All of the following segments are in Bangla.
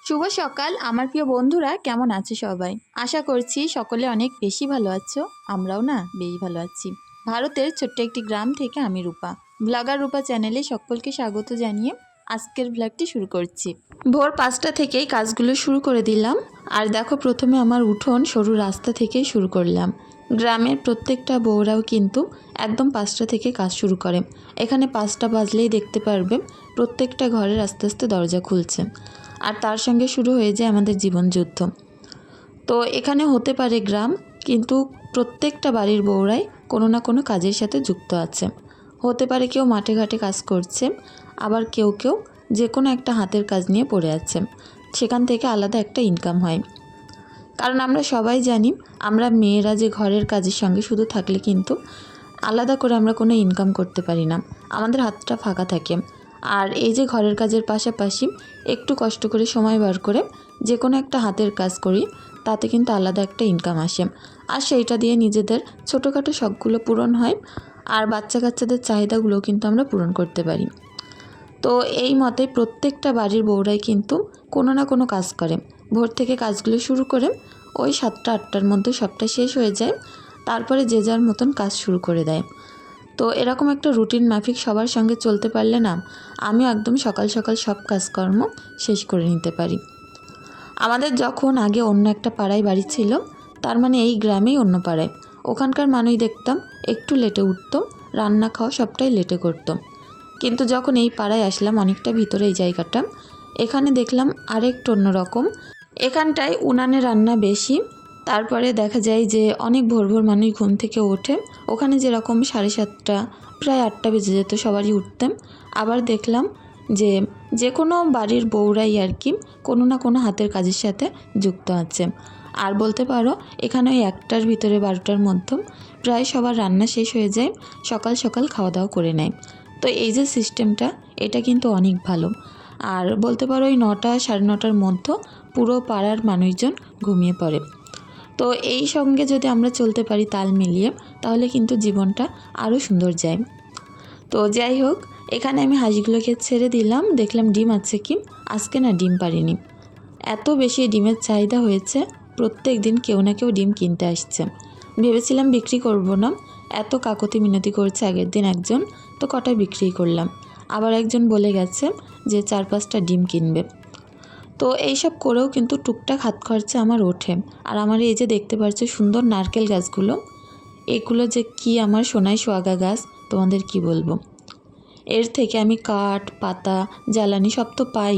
শুভ সকাল আমার প্রিয় বন্ধুরা, কেমন আছো সবাই? আশা করছি সকলে অনেক বেশি ভালো আছো। আমরাও না বেশ ভালো আছি। ভারতের ছোট্ট একটি গ্রাম থেকে আমি রূপা, ব্লগার রূপা চ্যানেলে সকলকে স্বাগত জানিয়ে আজকের ব্লগটি শুরু করছি। ভোর 5টা থেকেই কাজগুলো শুরু করে দিলাম। আর দেখো, প্রথমে আমার উঠোন সরু রাস্তা থেকেই শুরু করলাম। গ্রামের প্রত্যেকটা বউরাও কিন্তু একদম 5টা থেকে কাজ শুরু করে। এখানে 5টা বাজলেই দেখতে পারবে প্রত্যেকটা ঘরের আস্তে আস্তে দরজা খুলছে, আর তার সঙ্গে শুরু হয়ে যায় আমাদের জীবনযুদ্ধ। তো এখানে হতে পারে গ্রাম, কিন্তু প্রত্যেকটা বাড়ির বউরাই কোনো না কোনো কাজের সাথে যুক্ত আছে। হতে পারে কেউ মাঠে ঘাটে কাজ করছে, আবার কেউ কেউ যে কোনো একটা হাতের কাজ নিয়ে পড়ে আছে, সেখান থেকে আলাদা একটা ইনকাম হয়। কারণ আমরা সবাই জানি, আমরা মেয়েরা যে ঘরের কাজের সঙ্গে শুধু থাকলে কিন্তু আলাদা করে আমরা কোনো ইনকাম করতে পারি না, আমাদের হাতটা ফাঁকা থাকে। আর এই যে ঘরের কাজের পাশাপাশি একটু কষ্ট করে সময় বার করে যে কোনো একটা হাতের কাজ করি, তাতে কিন্তু আলাদা একটা ইনকাম আসে। আর সেইটা দিয়ে নিজেদের ছোটোখাটো শখগুলো পূরণ হয়, আর বাচ্চা কাচ্চাদের চাহিদাগুলো কিন্তু আমরা পূরণ করতে পারি। তো এই মতে প্রত্যেকটা বাড়ির বউরাই কিন্তু কোনো না কোনো কাজ করে। ভোর থেকে কাজগুলো শুরু করে ওই 7টা-8টার মধ্যে সবটা শেষ হয়ে যায়, তারপরে যে যার মতন কাজ শুরু করে দেয়। তো এরকম একটা রুটিন মাফিক সবার সঙ্গে চলতে পারলে না, আমিও একদম সকাল সকাল সব কাজকর্ম শেষ করে নিতে পারি। আমাদের যখন আগে অন্য একটা পাড়ায় বাড়ি ছিল, তার মানে এই গ্রামেই অন্য পাড়ায়, ওখানকার মানুষ দেখতাম একটু লেটে উঠতো, রান্না খাওয়া সবটাই লেটে করতো। কিন্তু যখন এই পাড়ায় আসলাম, অনেকটা ভিতরে এই জায়গাটা, এখানে দেখলাম আরেকটু অন্যরকম। এখানটায় উনানে রান্না বেশি। তারপরে দেখা যায় যে অনেক ভোর ভোর মানুষ ঘুম থেকে ওঠে। ওখানে যেরকম 7:30 প্রায় 8টা বেজে যেত সবারই উঠতে। আবার দেখলাম যে যে কোনো বাড়ির বউরাই আর কি কোনো না কোনো হাতের কাজের সাথে যুক্ত আছে। আর বলতে পারো এখানে ওই 1টার ভিতরে 12টার মধ্যে প্রায় সবার রান্না শেষ হয়ে যায়, সকাল সকাল খাওয়া দাওয়া করে নেয়। তো এই যে সিস্টেমটা, এটা কিন্তু অনেক ভালো। আর বলতে পারো ওই 9টা 9:30টার মধ্যে পুরো পাড়ার মানুষজন ঘুমিয়ে পড়ে। তো এই সঙ্গে যদি আমরা চলতে পারি তাল মিলিয়ে, তাহলে কিন্তু জীবনটা আরও সুন্দর যায়। তো যাই হোক, এখানে আমি হাঁসগুলোকে ছেড়ে দিলাম। দেখলাম ডিম আছে কি, আজকে না ডিম পারিনি। এত বেশি ডিমের চাহিদা হয়েছে, প্রত্যেক দিন কেউ না কেউ ডিম কিনতে আসছে। ভেবেছিলাম বিক্রি করব না, এত কাকতি মিনতি করছে আগের দিন একজন, তো কটা বিক্রি করলাম। আবার একজন বলে গেছে যে 4-5টা ডিম কিনবে। তো এইসব করেও কিন্তু টুকটাক হাত খরচা আমার ওঠে। আর আমার এই যে দেখতে পাচ্ছ সুন্দর নারকেল গাছগুলো, এগুলো যে কি আমার সোনায় সোহাগা গাছ, তোমাদের কি বলবো। এর থেকে আমি কাঠ, পাতা, জ্বালানি সব তো পাই,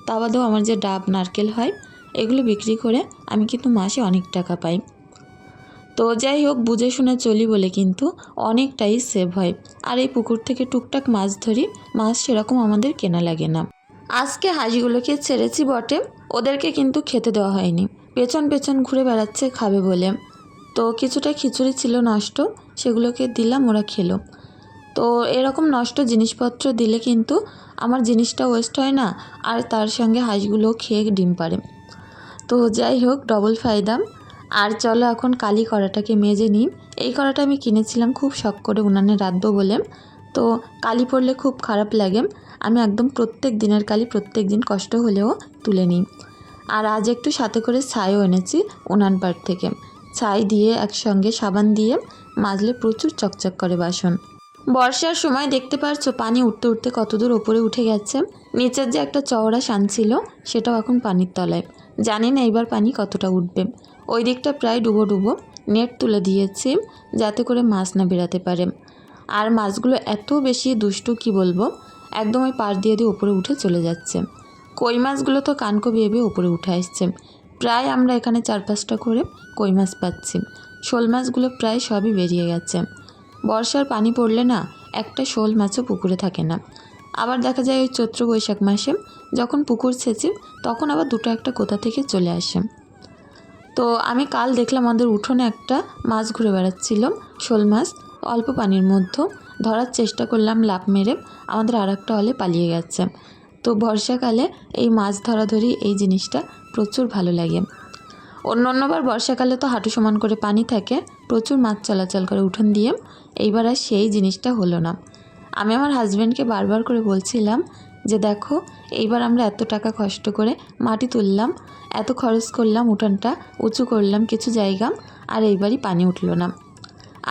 তা বাদেও আমার যে ডাব নারকেল হয়, এগুলো বিক্রি করে আমি কিন্তু মাসে অনেক টাকা পাই। তো যাই হোক, বুঝে শুনে চলি বলে কিন্তু অনেকটাই সেভ হয়। আর এই পুকুর থেকে টুকটাক মাছ ধরি, মাছ সেরকম আমাদের কেনা লাগে না। আজকে হাঁসগুলোকে ছেড়েছি বটে, ওদেরকে কিন্তু খেতে দেওয়া হয়নি। পেছন পেছন ঘুরে বেড়াচ্ছে খাবে বলে। তো কিছুটা খিচুড়ি ছিল নষ্ট, সেগুলোকে দিলাম, ওরা খেলো। তো এরকম নষ্ট জিনিসপত্র দিলে কিন্তু আমার জিনিসটা ওয়েস্ট হয় না, আর তার সঙ্গে হাঁসগুলো খেয়ে ডিম পারে। তো যাই হোক, ডবল ফায়দা। আর চলো এখন কালি কড়াটাকে মেজে নিই। এই কড়াটা আমি কিনেছিলাম খুব শখ করে উনানে রাঁধবো বলে। তো কালি পড়লে খুব খারাপ লাগে, আমি একদম প্রত্যেক দিনের কালি প্রত্যেক দিন কষ্ট হলেও তুলে নিই। আর আজ একটু সাথে করে ছাইও এনেছি উনান পাড় থেকে। ছাই দিয়ে একসঙ্গে সাবান দিয়ে মাজলে প্রচুর চকচক করে বাসন। বর্ষার সময় দেখতে পারছো পানি উঠতে উঠতে কত দূর ওপরে উঠে গেছে। নিচের যে একটা চওড়া শান ছিল, সেটাও এখন পানির তলায়। জানি না এবার পানি কতটা উঠবে। ওই দিকটা প্রায় ডুবো ডুবো। নেট তুলে দিয়েছি যাতে করে মাছ না বেরাতে পারে। আর মাছগুলো এত বেশি দুষ্টু কি বলবো, একদম ওই পাড় দিয়ে দিয়ে উপরে উঠে চলে যাচ্ছে। কই মাছগুলো তো কানকো বেয়ে বেয়ে উপরে উঠে আসছে। প্রায় আমরা এখানে 4-5টা করে কই মাছ পাচ্ছি। শোল মাছগুলো প্রায় সবই বেরিয়ে গেছে। বর্ষার পানি পড়লে না একটা শোল মাছও পুকুরে থাকে না। আবার দেখা যায় ওই চৈত্র বৈশাখ মাসে যখন পুকুর ছেঁচি, তখন আবার দুটো একটা কোথা থেকে চলে আসে। তো আমি কাল দেখলাম আমাদের উঠোনে একটা মাছ ঘুরে বেড়াচ্ছিল, শোল মাছ। অল্প পানির মধ্যে ধরার চেষ্টা করলাম, লাফ মেরে আমাদের আর একটা হলে পালিয়ে গেছে। তো বর্ষাকালে এই মাছ ধরাধরি এই জিনিসটা প্রচুর ভালো লাগে। অন্যবার বর্ষাকালে তো হাঁটু সমান করে পানি থাকে, প্রচুর মাছ চলাচল করে উঠোন দিয়ে। এইবার আর সেই জিনিসটা হলো না। আমি আমার হাজব্যান্ডকে বারবার করে বলছিলাম যে দেখো এইবার আমরা এত টাকা কষ্ট করে মাটি তুললাম, এত খরচ করলাম, উঠানটা উঁচু করলাম কিছু জায়গা, আর এইবারই পানি উঠলো না।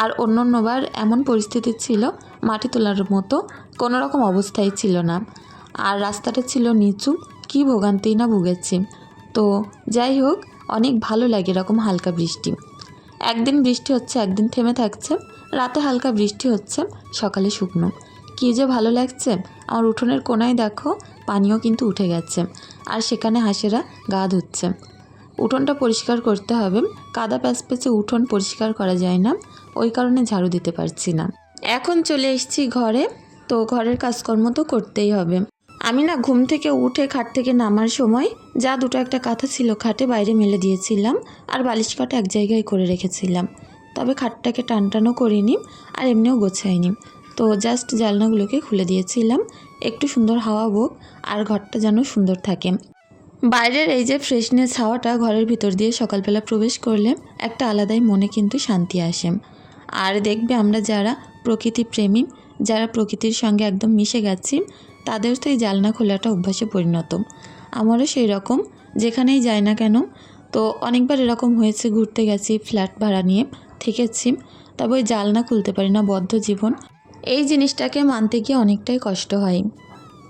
আর অন্যবার এমন পরিস্থিতি ছিল মাটি তোলার মতো কোনো রকম অবস্থাই ছিল না, আর রাস্তাটা ছিল নিচু, কি ভোগান্তি না ভুগেছি। তো যাই হোক, অনেক ভালো লাগে এরকম হালকা বৃষ্টি। একদিন বৃষ্টি হচ্ছে, একদিন থেমে থাকছে, রাতে হালকা বৃষ্টি হচ্ছে, সকালে শুকনো, কী যে ভালো লাগছে। আমার উঠোনের কোনায় দেখো পানিও কিন্তু উঠে গেছে, আর সেখানে হাঁসেরা গা ধুচ্ছে। উঠোনটা পরিষ্কার করতে হবে, কাদা প্যাচপ্যাচে উঠোন পরিষ্কার করা যায় না, ওই কারণে ঝাড়ু দিতে পারছি না। এখন চলে এসেছি ঘরে, তো ঘরের কাজকর্ম তো করতেই হবে। আমি না ঘুম থেকে উঠে খাট থেকে নামার সময় যা দুটো একটা কাঁথা ছিল খাটে বাইরে মেলে দিয়েছিলাম, আর বালিশ কাটা এক জায়গায় করে রেখেছিলাম। তবে খাটটাকে টানটানও করিনি, আর এমনিও গোছাইনি। তো জাস্ট জানলাগুলোকে খুলে দিয়েছিলাম, একটু সুন্দর হাওয়া হোক আর ঘরটা যেন সুন্দর থাকে। বাইরের এই যে ফ্রেশনেস হাওয়াটা ঘরের ভিতর দিয়ে সকালবেলা প্রবেশ করলে একটা আলাদাই মনে কিন্তু শান্তি আসে। আর দেখবে আমরা যারা প্রকৃতি প্রেমী, যারা প্রকৃতির সঙ্গে একদম মিশে গেছি, তাদের তো এই জানলা খোলাটা অভ্যাসে পরিণত। আমারও সেই রকম, যেখানেই যাই না কেন। তো অনেকবার এরকম হয়েছে, ঘুরতে গেছি, ফ্ল্যাট ভাড়া নিয়ে থেকেছি, তবে ওই জানলা খুলতে পারি না, বদ্ধ জীবন। এই জিনিসটাকে মানতে গিয়ে অনেকটাই কষ্ট হয়।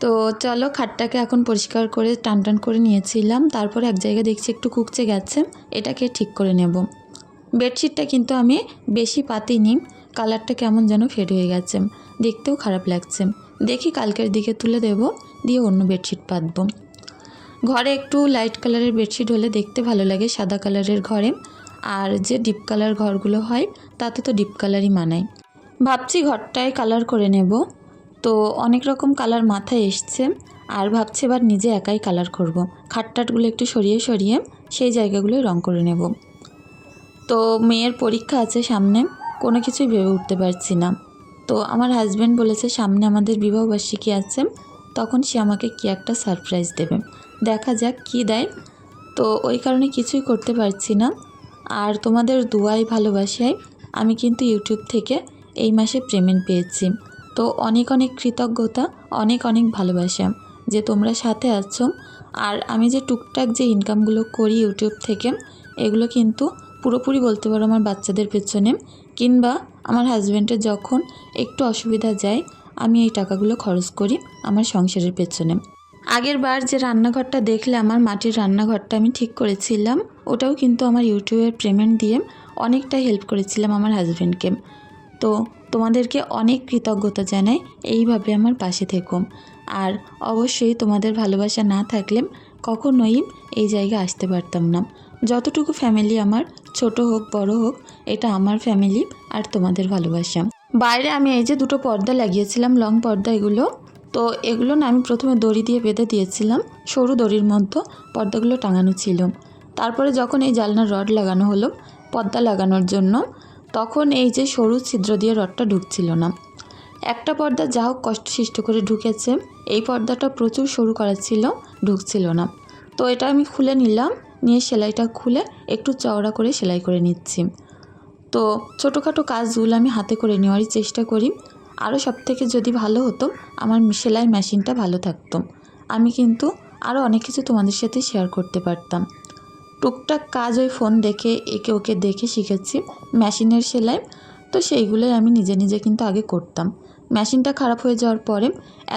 তো চলো, খাটটাকে এখন পরিষ্কার করে টান করে নিয়েছিলাম, তারপর এক জায়গায় দেখছি একটু কুকচে গেছে, এটাকে ঠিক করে নেব। বেডশিটটা কিন্তু আমি বেশি পাতিনি, কালারটা কেমন যেন ফেড হয়ে গেছে, দেখতেও খারাপ লাগছে। দেখি কালকের দিকে তুলে দেব, দিয়ে অন্য বেডশিট পাতবো। ঘরে একটু লাইট কালারের বেডশিট হলে দেখতে ভালো লাগে সাদা কালারের ঘরে, আর যে ডিপ কালার ঘরগুলো হয় তাতে তো ডিপ কালারই মানায়। ভাবছি ঘরটায় কালার করে নেব। তো অনেক রকম কালার মাথায় এসছে, আর ভাবছি এবার নিজে একাই কালার করব। খাটটাটগুলো একটু সরিয়ে সরিয়ে সেই জায়গাগুলোই রং করে নেব। তো মেয়ের পরীক্ষা আছে সামনে, কোনো কিছুই ভেবে উঠতে পারছি না। তো আমার হাজব্যান্ড বলেছে সামনে আমাদের বিবাহবার্ষিকী আছে, তখন সে আমাকে কি একটা সারপ্রাইজ দেবে, দেখা যাক কি দেয়। তো ওই কারণে কিছুই করতে পারছি না। আর তোমাদের দুয়ায় ভালোবাসায় আমি কিন্তু ইউটিউব থেকে এই মাসে পেমেন্ট পেয়েছি। তো অনেক অনেক কৃতজ্ঞতা, অনেক অনেক ভালোবাসা যে তোমরা সাথে আছো। আর আমি যে টুকটাক যে ইনকামগুলো করি ইউটিউব থেকে, এগুলো কিন্তু পুরোপুরি বলতে পারো আমার বাচ্চাদের পেছনে, কিংবা আমার হাজব্যান্ডের যখন একটু অসুবিধা যায়, আমি এই টাকাগুলো খরচ করি আমার সংসারের পেছনে। আগের বার যে রান্নাঘরটা দেখলে, আমার মাটির রান্নাঘরটা আমি ঠিক করেছিলাম, ওটাও কিন্তু আমার ইউটিউবের পেমেন্ট দিয়ে অনেকটা হেল্প করেছিলাম আমার হাজব্যান্ডকে। তো তোমাদেরকে অনেক কৃতজ্ঞতা জানাই, এইভাবে আমার পাশে থেকো। আর অবশ্যই তোমাদের ভালোবাসা না থাকলে কখনোই এই জায়গায় আসতে পারতাম না। যতটুকু ফ্যামিলি আমার, ছোট হোক বড় হোক, এটা আমার ফ্যামিলি আর তোমাদের ভালোবাসা। বাইরে আমি এই যে দুটো পর্দা লাগিয়েছিলাম, লং পর্দা এগুলো, তো এগুলো না আমি প্রথমে দড়ি দিয়ে বেঁধে দিয়েছিলাম, সরু দড়ির মধ্যে পর্দাগুলো টাঙানো ছিল। তারপরে যখন এই জানলার রড লাগানো হলো পর্দা লাগানোর জন্য, তখন এই যে সরু ছিদ্র দিয়ে রডটা ঢুকছিল না। একটা পর্দা যা হোক কষ্টসৃষ্ট করে ঢুকেছে, এই পর্দাটা প্রচুর সরু করা ছিল, ঢুকছিল না। তো এটা আমি খুলে নিলাম, নিয়ে সেলাইটা খুলে একটু চওড়া করে সেলাই করে নিচ্ছি। তো ছোটোখাটো কাজগুলো আমি হাতে করে নেওয়ারই চেষ্টা করি। আরও সবথেকে যদি ভালো হতো, আমার সেলাই মেশিনটা ভালো থাকতো, আমি কিন্তু আরও অনেক কিছু তোমাদের সাথে শেয়ার করতে পারতাম। টুকটাক কাজ ওই ফোন দেখে একে ওকে দেখে শিখেছি মেশিনের সেলাই, তো সেইগুলোই আমি নিজে নিজে কিন্তু আগে করতাম। মেশিনটা খারাপ হয়ে যাওয়ার পরে,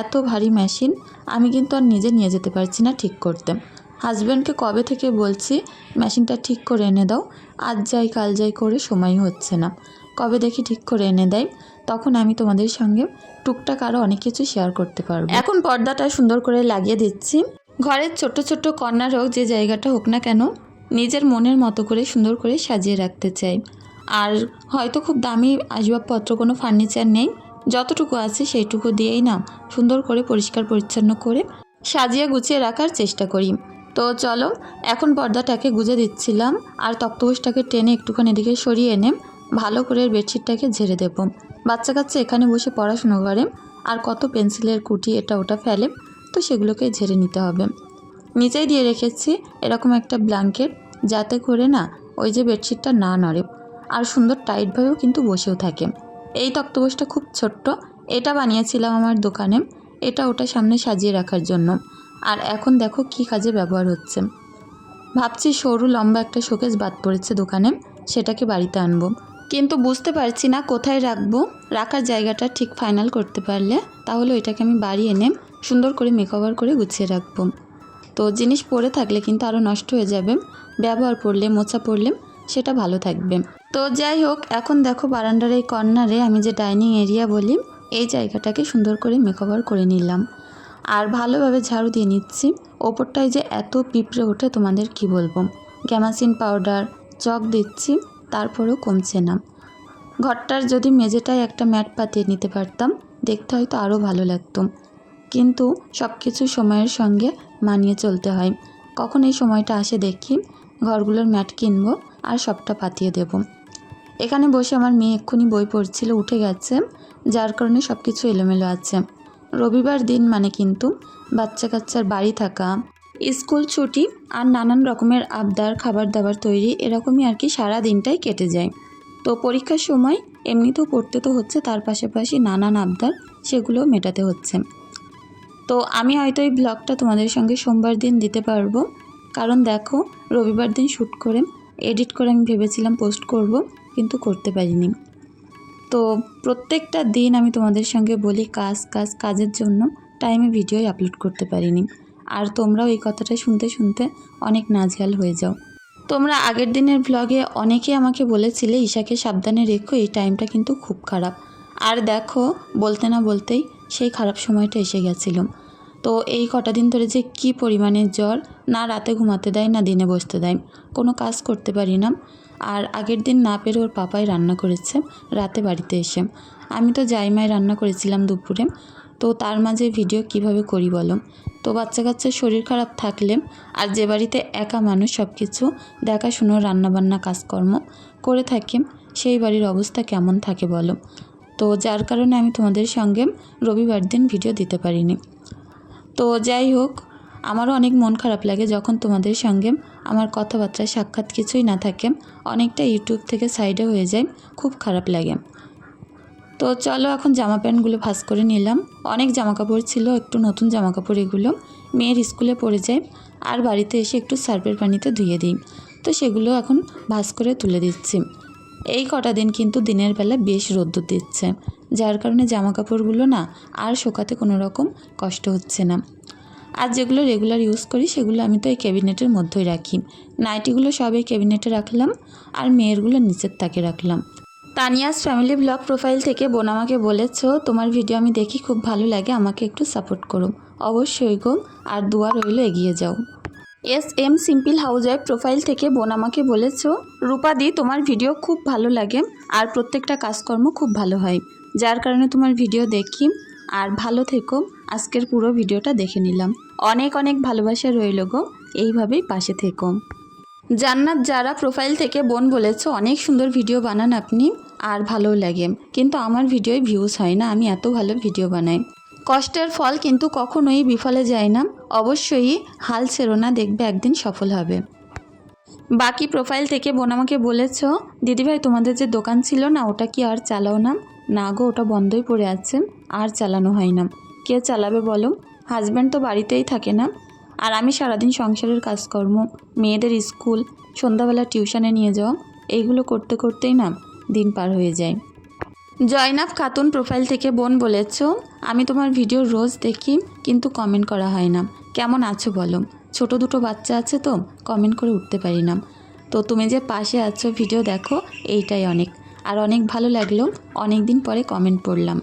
এত ভারী মেশিন আমি কিন্তু আর নিজে নিয়ে যেতে পারছি না ঠিক করতে। হাজব্যান্ডকে কবে থেকে বলছি মেশিনটা ঠিক করে এনে দাও, আজ যাই কাল যাই করে সময় হচ্ছে না, কবে দেখি ঠিক করে এনে দেয়, তখন আমি তোমাদের সঙ্গে টুকটাক আরও অনেক কিছু শেয়ার করতে পারবো। এখন পর্দাটা সুন্দর করে লাগিয়ে দিচ্ছি। ঘরের ছোট্ট ছোট্ট কর্নার হোক, যে জায়গাটা হোক না কেন, নিজের মনের মতো করে সুন্দর করে সাজিয়ে রাখতে চাই। আর হয়তো খুব দামি আসবাবপত্র, কোনো ফার্নিচার নেই, যতটুকু আছে সেইটুকু দিয়েই না সুন্দর করে পরিষ্কার পরিচ্ছন্ন করে সাজিয়ে গুছিয়ে রাখার চেষ্টা করি। তো চলো, এখন পর্দাটাকে গুজে দিচ্ছিলাম, আর তক্তপোষটাকে টেনে একটুখানি এদিকে সরিয়ে এনে ভালো করে বেডশিটটাকে ঝেড়ে দেব। বাচ্চা কাচ্চা এখানে বসে পড়াশুনো করে, আর কত পেন্সিলের কুটি এটা ওটা ফেলে, তো সেগুলোকে ঝেড়ে নিতে হবে। নিচেই দিয়ে রেখেছি এরকম একটা ব্ল্যাঙ্কেট, যাতে করে না ওই যে বেডশিটটা না নড়ে, আর সুন্দর টাইটভাবেও কিন্তু বসেও থাকে। এই তক্তপোষটা খুব ছোট্ট, এটা বানিয়েছিলাম আমার দোকানে, এটা ওটা সামনে সাজিয়ে রাখার জন্য। আর এখন দেখো কি কাজে ব্যবহার হচ্ছে। ভাবছি সরু লম্বা একটা শোকেস বাদ পড়েছে দোকানে, সেটাকে বাড়িতে আনবো, কিন্তু বুঝতে পারছি না কোথায় রাখবো। রাখার জায়গাটা ঠিক ফাইনাল করতে পারলে তাহলে এটাকে আমি বাড়ি এনে সুন্দর করে মেকওভার করে গুছিয়ে রাখবো। তো জিনিস পড়ে থাকলে কিন্তু আরও নষ্ট হয়ে যাবে, ব্যবহার করলে মোছা পড়লে সেটা ভালো থাকবে। তো যাই হোক, এখন দেখো বারান্দার এই কর্নারে আমি যে ডাইনিং এরিয়া বলি এই জায়গাটাকে সুন্দর করে মেকওভার করে নিলাম আর ভালোভাবে ঝাড়ু দিয়ে নিচ্ছি। ওপরটায় যে এত পিঁপড়ে ওঠে তোমাদের কি বলবো। গ্যামাক্সিন পাউডার চক দিচ্ছি, তারপরেও কমছে না। ঘরটার যদি মেঝেটায় একটা ম্যাট পাতিয়ে নিতে পারতাম দেখতে হয়তো আরও ভালো লাগতো, কিন্তু সব কিছু সময়ের সঙ্গে মানিয়ে চলতে হয়। কখন এই সময়টা আসে দেখি ঘরগুলোর ম্যাট কিনবো আর সবটা পাতিয়ে দেব। এখানে বসে আমার মেয়ে এক্ষুনি বই পড়ছিল, উঠে গেছে, যার কারণে সব কিছু এলোমেলো আছে। রবিবার দিন মানে কিন্তু বাচ্চা কাচ্চার বাড়ি থাকা, স্কুল ছুটি আর নানান রকমের আবদার, খাবার দাবার তৈরি, এরকমই আর কি সারা দিনটাই কেটে যায়। তো পরীক্ষার সময় এমনিতেও পড়তে তো হচ্ছে, তার পাশাপাশি নানান আবদার সেগুলোও মেটাতে হচ্ছে। তো আমি হয়তো এই ব্লগটা তোমাদের সঙ্গে সোমবার দিন দিতে পারবো, কারণ দেখো রবিবার দিন শ্যুট করে এডিট করে আমি ভেবেছিলাম পোস্ট করব, কিন্তু করতে পারিনি। তো প্রত্যেকটা দিন আমি তোমাদের সঙ্গে বলি কাজের জন্য টাইমে ভিডিওই আপলোড করতে পারিনি। আর তোমরাও এই কথাটা শুনতে শুনতে অনেক নাজেহাল হয়ে যাও। তোমরা আগের দিনের ব্লগে অনেকে আমাকে বলেছিলে ঈশাকে সাবধানে রেখো, এই টাইমটা কিন্তু খুব খারাপ। আর দেখো বলতে না বলতেই সেই খারাপ সময়টা এসে গেছিলো। তো এই কটা দিন ধরে যে কি পরিমাণে জ্বর, না রাতে ঘুমাতে দেয় না দিনে বসতে দেয়, কোনো কাজ করতে পারি না। আর আগের দিন না পেরে ওর পাপাই রান্না করেছে রাতে বাড়িতে এসে। আমি তো জাইমাই রান্না করেছিলাম দুপুরে, তো তার মাঝে ভিডিও কিভাবে করি বলো। তো বাচ্চা কাচ্চার শরীর খারাপ থাকলে আর যে বাড়িতে একা মানুষ সব কিছু দেখাশুনো রান্নাবান্না কাজকর্ম করে থাকে, সেই বাড়ির অবস্থা কেমন থাকে বলো। তো যার কারণে আমি তোমাদের সঙ্গে রবিবার দিন ভিডিও দিতে পারিনি। তো যাই হোক, আমারও অনেক মন খারাপ লাগে যখন তোমাদের সঙ্গে আমার কথাবার্তা সাক্ষাৎ কিছুই না থাকে, অনেকটা ইউটিউব থেকে সাইডে হয়ে যায়, খুব খারাপ লাগে। তো চলো এখন জামা প্যান্টগুলো ভাঁজ করে নিলাম। অনেক জামা কাপড় ছিল, একটু নতুন জামা কাপড়, এগুলো মেয়ের স্কুলে পড়ে যায় আর বাড়িতে এসে একটু সার্ফের পানিতে ধুয়ে দিই। তো সেগুলো এখন ভাঁজ করে তুলে দিচ্ছি। এই কটা দিন কিন্তু দিনের বেলা বেশ রোদ্দুর দিচ্ছে, যার কারণে জামা কাপড়গুলো না আর শুকাতে কোনো রকম কষ্ট হচ্ছে না। আর যেগুলো রেগুলার ইউজ করি সেগুলো আমি তো এই ক্যাবিনেটের মধ্যেই রাখি। নাইটিগুলো সব এই ক্যাবিনেটে রাখলাম আর মেয়েরগুলো নিচের তাকে রাখলাম। তানিয়াস ফ্যামিলি ব্লগ প্রোফাইল থেকে বোন আমাকে বলেছ তোমার ভিডিও আমি দেখি, খুব ভালো লাগে, আমাকে একটু সাপোর্ট করো। অবশ্যই গো, আর দোয়া রইল, এগিয়ে যাও। SM সিম্পল হাউসওয়াইফ প্রোফাইল থেকে বোন আমাকে বলেছ রূপাদি তোমার ভিডিও খুব ভালো লাগে আর প্রত্যেকটা কাজকর্ম খুব ভালো হয়, যার কারণে তোমার ভিডিও দেখি। আর ভালো থেকো, আজকের পুরো ভিডিওটা দেখে নিলাম। অনেক অনেক ভালোবাসা রইল গো, এইভাবেই পাশে থেকো। জান্নাত যারা প্রোফাইল থেকে বোন বলেছ অনেক সুন্দর ভিডিও বানান আপনি আর ভালোও লাগে, কিন্তু আমার ভিডিওয় ভিউজ হয় না, আমি এত ভালো ভিডিও বানাই। কষ্টের ফল কিন্তু কখনোই বিফলে যায় না, অবশ্যই হাল ছেড়ো না, দেখবে একদিন সফল হবে। বাকি প্রোফাইল থেকে বোন আমাকে বলেছ দিদিভাই তোমাদের যে দোকান ছিল না ওটা কি আর চালাও না? না গো, ওটা বন্ধই পড়ে আছে, আর চালানো হয় না। কে চালাবে বলো? হাজব্যান্ড তো বাড়িতেই থাকে না, আর আমি সারাদিন সংসারের কাজকর্ম, মেয়েদের স্কুল, সন্ধ্যাবেলা টিউশনে নিয়ে যাওয়া, এইগুলো করতে করতেই না দিন পার হয়ে যায়। জয়নাব খাতুন প্রোফাইল থেকে বোন বলেছ আমি তোমার ভিডিও রোজ দেখি, কিন্তু কমেন্ট করা হয় না, কেমন আছো বলো? ছোট দুটো বাচ্চা আছে তো কমেন্ট করে উঠতে পারি না। তো তুমি যে পাশে আছো, ভিডিও দেখো, এইটাই অনেক। আর অনেক ভালো লাগলো, অনেক দিন পরে কমেন্ট পড়লাম।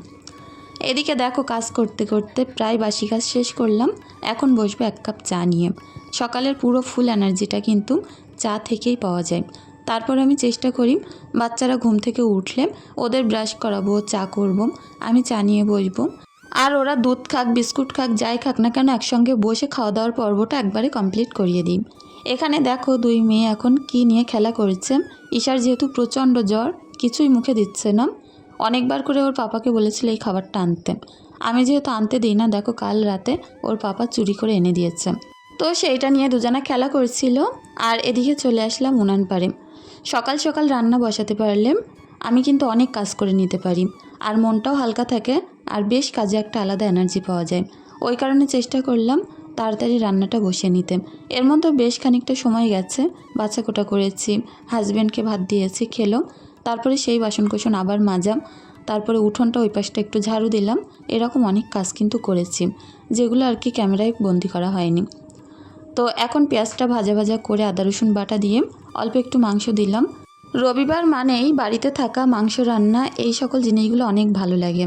এদিকে দেখো কাজ করতে করতে প্রায় বাসি কাজ শেষ করলাম, এখন বসবো এক কাপ চা নিয়ে। সকালের পুরো ফুল এনার্জিটা কিন্তু চা থেকেই পাওয়া যায়। তারপর আমি চেষ্টা করি বাচ্চারা ঘুম থেকে উঠলে ওদের ব্রাশ করাবো, চা করব, আমি চা নিয়ে বসবো, আর ওরা দুধ খাক বিস্কুট খাক যাই খাক না কেন একসঙ্গে বসে খাওয়া দাওয়ার পর্বটা একবারে কমপ্লিট করিয়ে দিই। এখানে দেখো দুই মেয়ে এখন কি নিয়ে খেলা করছে। ঈশার যেহেতু প্রচণ্ড জ্বর, কিছুই মুখে দিচ্ছে না, অনেকবার করে ওর পাপাকে বলেছিল এই খাবারটা আনতে, আমি যেহেতু আনতে দিই না, দেখো কাল রাতে ওর পাপা চুরি করে এনে দিয়েছে। তো সেইটা নিয়ে দুজনা খেলা করছিল। আর এদিকে চলে আসলাম উনান পাড়ে। সকাল সকাল রান্না বসাতে পারলে আমি কিন্তু অনেক কাজ করে নিতে পারি আর মনটাও হালকা থাকে, আর বেশ কাজে একটা আলাদা এনার্জি পাওয়া যায়। ওই কারণে চেষ্টা করলাম তাড়াতাড়ি রান্নাটা বসিয়ে নিতে। এর মধ্যে বেশ খানিকটা সময় গেছে, বাচ্চা কোটা করেছি, হাজব্যান্ডকে ভাত দিয়েছি, খেলো। তারপরে সেই বাসনকোসন আবার মাজাম, তারপরে উঠোনটা ওই পাশটা একটু ঝাড়ু দিলাম। এরকম অনেক কাজ কিন্তু করেছি, যেগুলো আর কি ক্যামেরায় বন্দি করা হয়নি। তো এখন পেঁয়াজটা ভাজা ভাজা করে আদা রসুন বাটা দিয়ে অল্প একটু মাংস দিলাম। রবিবার মানেই বাড়িতে থাকা মাংস রান্না, এই সকল জিনিসগুলো অনেক ভালো লাগে।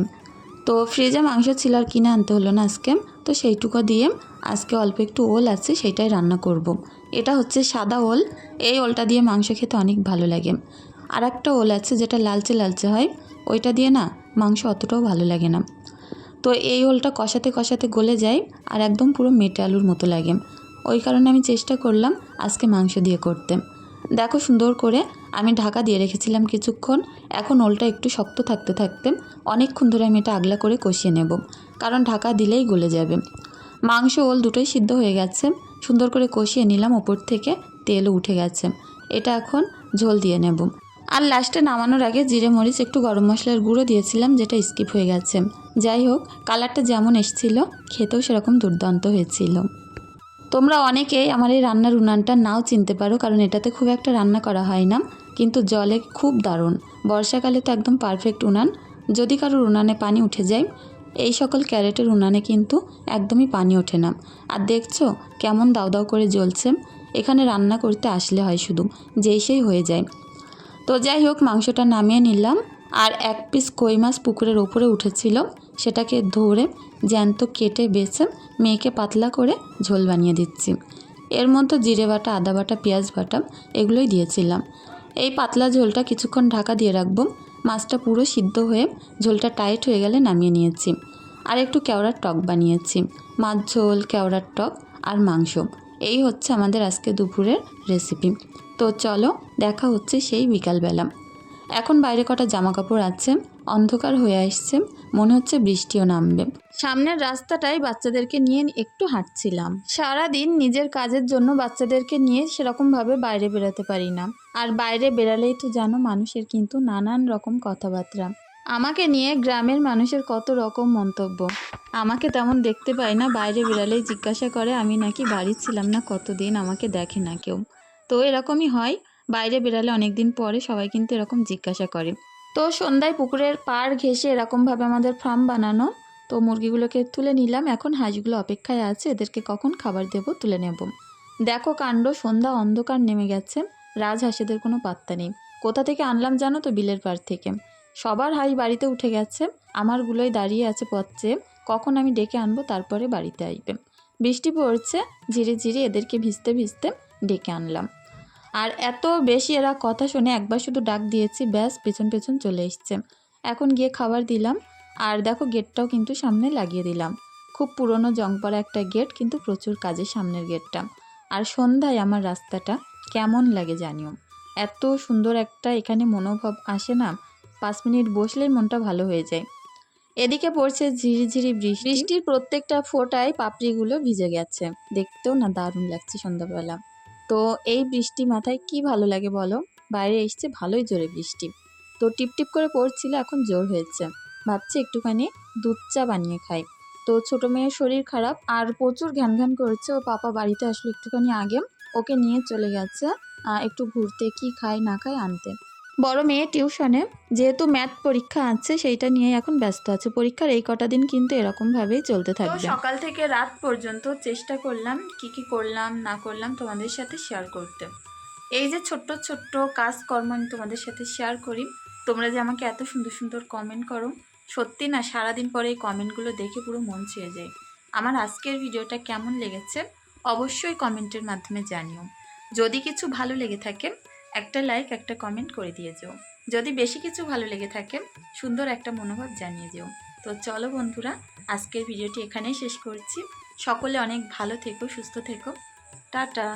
তো ফ্রিজে মাংস ছিল আর কিনে আনতে হলো না আজকে, তো সেইটুকু দিয়ে আজকে অল্প একটু ওল আছে সেটাই রান্না করব। এটা হচ্ছে সাদা ওল, এই ওলটা দিয়ে মাংস খেতে অনেক ভালো লাগে। আর একটা ওল আছে যেটা লালচে লালচে হয়, ওইটা দিয়ে না মাংস অতটাও ভালো লাগে না। তো এই ওলটা কষাতে কষাতে গলে যায় আর একদম পুরো মেটে আলুর মতো লাগে। ওই কারণে আমি চেষ্টা করলাম আজকে মাংস দিয়ে করতে। দেখো সুন্দর করে আমি ঢাকা দিয়ে রেখেছিলাম কিছুক্ষণ। এখন ওলটা একটু শক্ত থাকতে থাকতে অনেকক্ষণ ধরে আমি এটা আগলা করে কষিয়ে নেব, কারণ ঢাকা দিলেই গলে যাবে। মাংস ওল দুটোই সিদ্ধ হয়ে গেছে, সুন্দর করে কষিয়ে নিলাম, ওপর থেকে তেলও উঠে গেছে। এটা এখন ঝোল দিয়ে নেব। আর লাস্টে নামানোর আগে জিরে মরিচ একটু গরম মশলার গুঁড়ো দিয়েছিলাম, যেটা স্কিপ হয়ে গেছে। যাই হোক, কালারটা যেমন এসেছিল খেতেও সেরকম দুর্দান্ত হয়েছিল। তোমরা অনেকেই আমার এই রান্নার উনানটা নাও চিনতে পারো, কারণ এটাতে খুব একটা রান্না করা হয় না, কিন্তু জলে খুব দারুণ। বর্ষাকালে তো একদম পারফেক্ট উনান। যদি কারোর উনানে পানি উঠে যায়, এই সকল ক্যারেটের উনানে কিন্তু একদমই পানি ওঠে না। আর দেখছো কেমন দাউ দাউ করে জ্বলছে। এখানে রান্না করতে আসলে হয় শুধু, যেই সেই হয়ে যায়। তো যাই হোক, মাংসটা নামিয়ে নিলাম। আর এক পিস কই মাছ পুকুরের ওপরে উঠেছিল, সেটাকে ধরে জ্যান্ত কেটে বেছে মেয়েকে পাতলা করে ঝোল বানিয়ে দিচ্ছি। এর মধ্যে জিরে বাটা, আদা বাটা, পেঁয়াজ বাটা এগুলোই দিয়েছিলাম। এই পাতলা ঝোলটা কিছুক্ষণ ঢাকা দিয়ে রাখবো। মাছটা পুরো সিদ্ধ হয়ে ঝোলটা টাইট হয়ে গেলে নামিয়ে নিয়েছি। আর একটু কেওড়ার টক বানিয়েছি। মাছ ঝোল, কেওড়ার টক আর মাংস, এই হচ্ছে আমাদের আজকে দুপুরের রেসিপি। তো চলো, দেখা হচ্ছে সেই বিকালবেলা। এখন বাইরে কটা জামা কাপড় আছে, অন্ধকার হয়ে আসছে, মনে হচ্ছে বৃষ্টিও নামবে। সামনের রাস্তাটায় বাচ্চাদেরকে নিয়ে একটু হাঁটছিলাম। সারাদিন নিজের কাজের জন্য বাচ্চাদেরকে নিয়ে সেরকমভাবে বাইরে বেরোতে পারি না। আর বাইরে বেরালেই তো জানো মানুষের কিন্তু নানান রকম কথাবার্তা। আমাকে নিয়ে গ্রামের মানুষের কত রকম মন্তব্য। আমাকে তেমন দেখতে পাই না, বাইরে বেরালেই জিজ্ঞাসা করে আমি নাকি বাড়ি ছিলাম না কতদিন, আমাকে দেখে না কেউ। তো এরকমই হয়, বাইরে বেরালে অনেক দিন পরে সবাই কিন্তু এরকম জিজ্ঞাসা করে। তো সন্ধ্যায় পুকুরের পাড় ঘেঁষে এরকমভাবে আমাদের ফার্ম বানানো। তো মুরগিগুলোকে তুলে নিলাম, এখন হাঁসগুলো অপেক্ষায় আছে, এদেরকে কখন খাবার দেব তুলে নেব। দেখো কাণ্ড, সন্ধ্যা অন্ধকার নেমে গেছে, রাজহাঁসেদের কোনো পাত্তা নেই। কোথা থেকে আনলাম জানো তো? বিলের পাড় থেকে। সবার হাঁস বাড়িতে উঠে গেছে, আমারগুলোই দাঁড়িয়ে আছে পথ চেয়ে, কখন আমি ডেকে আনবো তারপরে বাড়িতে আসবে। বৃষ্টি পড়ছে ঝিরি ঝিরি, এদেরকে ভিজতে ভিজতে ডেকে আনলাম। আর এত বেশি এরা কথা শুনে, একবার শুধু ডাক দিয়েছি, ব্যাস পেছন পেছন চলে এসছে। এখন গিয়ে খাবার দিলাম। আর দেখো গেটটাও কিন্তু সামনে লাগিয়ে দিলাম। খুব পুরনো জংপরা একটা গেট, কিন্তু প্রচুর কাজের সামনের গেটটা। আর সন্ধ্যায় আমার রাস্তাটা কেমন লাগে জানিও। এত সুন্দর একটা এখানে মনোভাব আসে না, 5 মিনিট বসলেই মনটা ভালো হয়ে যায়। এদিকে পড়ছে ঝিরিঝিরি বৃষ্টি, বৃষ্টির প্রত্যেকটা ফোঁটায় পাপড়িগুলো ভিজে গেছে, দেখতেও না দারুণ লাগছে সন্ধ্যাবেলা। তো এই বৃষ্টি মাথায় কি ভালো লাগে বলো? বাইরে এসছে ভালোই জোরে বৃষ্টি, তো টিপটিপ করে পড়ছিল, এখন জোর হয়েছে। ভাবছি একটুখানি দুধ চা বানিয়ে খাই। তো ছোট মেয়ের শরীর খারাপ আর প্রচুর ঘ্যান ঘ্যান করছে, ও পাপা বাড়িতে আসলো একটুখানি আগে, ওকে নিয়ে চলে গেছে একটু ঘুরতে, কি খায় না খায় আনতে। বড় মেয়ে টিউশনে, যেহেতু ম্যাথ পরীক্ষা আছে সেইটা নিয়ে এখন ব্যস্ত আছে। পরীক্ষার এই কটা দিন কিন্তু এরকমভাবেই চলতে থাকবে। তো সকাল থেকে রাত পর্যন্ত চেষ্টা করলাম কি কি করলাম না করলাম তোমাদের সাথে শেয়ার করতে। এই যে ছোট্ট ছোট্ট কাজকর্ম আমি তোমাদের সাথে শেয়ার করি, তোমরা যে আমাকে এত সুন্দর সুন্দর কমেন্ট করো, সত্যি না সারাদিন পরে এই কমেন্টগুলো দেখে পুরো মন ছুঁয়ে যায়। আমার আজকের ভিডিওটা কেমন লেগেছে অবশ্যই কমেন্টের মাধ্যমে জানিও। যদি কিছু ভালো লেগে থাকে একটা লাইক, একটা কমেন্ট করে দিয়ে যেও। যদি বেশি কিছু ভালো লেগে থাকে সুন্দর একটা মনোভাব জানিয়ে যেও। তো চলো বন্ধুরা, আজকের ভিডিওটি এখানেই শেষ করছি। সকলে অনেক ভালো থেকো, সুস্থ থেকো, টাটা।